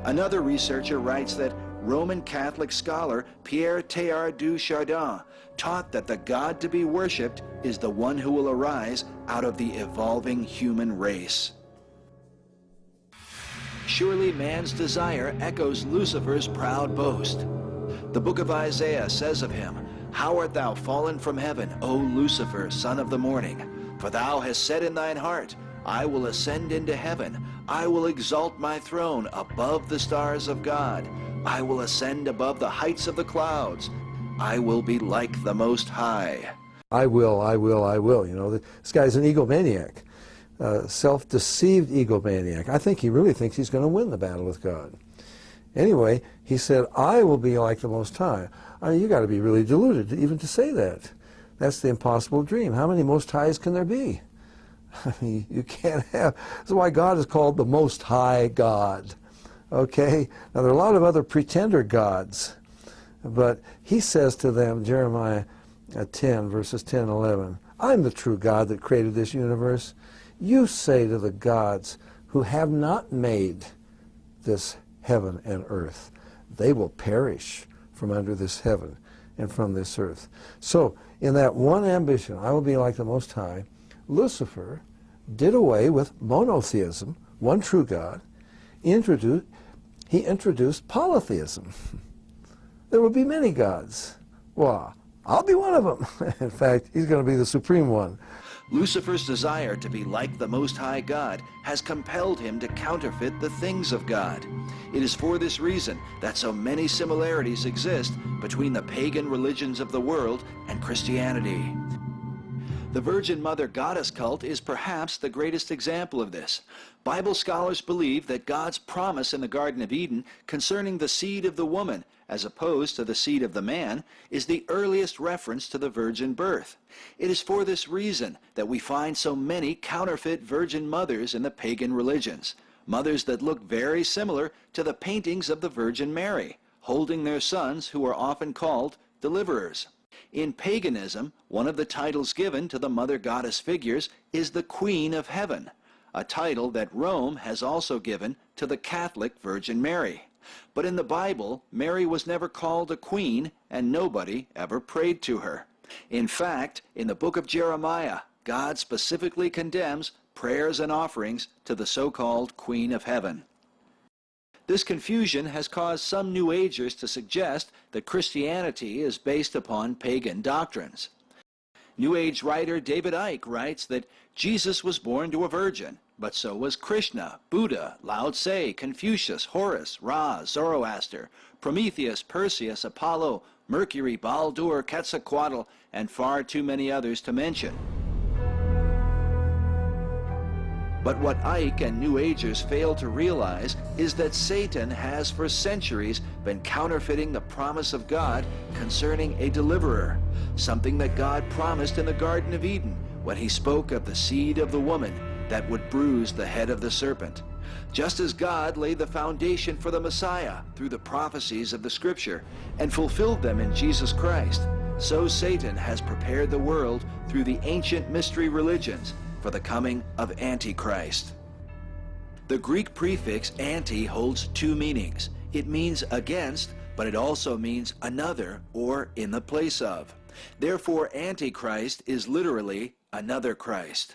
Another researcher writes that Roman Catholic scholar Pierre Teilhard du Chardin taught that the God to be worshipped is the one who will arise out of the evolving human race. Surely man's desire echoes Lucifer's proud boast. The book of Isaiah says of him, "How art thou fallen from heaven, O Lucifer, son of the morning? For thou hast said in thine heart, I will ascend into heaven. I will exalt my throne above the stars of God. I will ascend above the heights of the clouds. I will be like the Most High." I will, I will, I will. You know, this guy's an egomaniac, self-deceived egomaniac. I think he really thinks he's going to win the battle with God. Anyway, he said, I will be like the Most High. I mean, you got to be really deluded even to say that. That's the impossible dream. How many Most Highs can there be? I mean, you can't have. That's why God is called the Most High God. Okay? Now, there are a lot of other pretender gods, but he says to them, Jeremiah 10, verses 10 and 11, I'm the true God that created this universe. You say to the gods who have not made this heaven and earth, they will perish from under this heaven and from this earth. So, in that one ambition, I will be like the Most High, Lucifer did away with monotheism, one true God. He introduced polytheism. There will be many gods. Well, I'll be one of them. In fact, he's going to be the supreme one. Lucifer's desire to be like the Most High God has compelled him to counterfeit the things of God. It is for this reason that so many similarities exist between the pagan religions of the world and Christianity. The Virgin Mother Goddess cult is perhaps the greatest example of this. Bible scholars believe that God's promise in the Garden of Eden concerning the seed of the woman, as opposed to the seed of the man, is the earliest reference to the virgin birth. It is for this reason that we find so many counterfeit virgin mothers in the pagan religions, mothers that look very similar to the paintings of the Virgin Mary, holding their sons who are often called deliverers. In paganism, one of the titles given to the Mother Goddess figures is the Queen of Heaven, a title that Rome has also given to the Catholic Virgin Mary. But in the Bible, Mary was never called a queen, and nobody ever prayed to her. In fact, in the book of Jeremiah, God specifically condemns prayers and offerings to the so-called Queen of Heaven. This confusion has caused some New Agers to suggest that Christianity is based upon pagan doctrines. New Age writer David Icke writes that Jesus was born to a virgin, but so was Krishna, Buddha, Lao Tse, Confucius, Horus, Ra, Zoroaster, Prometheus, Perseus, Apollo, Mercury, Baldur, Quetzalcoatl, and far too many others to mention. But what Icke and New Agers fail to realize is that Satan has for centuries been counterfeiting the promise of God concerning a deliverer, something that God promised in the Garden of Eden when he spoke of the seed of the woman that would bruise the head of the serpent. Just as God laid the foundation for the Messiah through the prophecies of the Scripture and fulfilled them in Jesus Christ, so Satan has prepared the world through the ancient mystery religions for the coming of Antichrist. The Greek prefix anti holds two meanings. It means against, but it also means another or in the place of. Therefore, Antichrist is literally another Christ.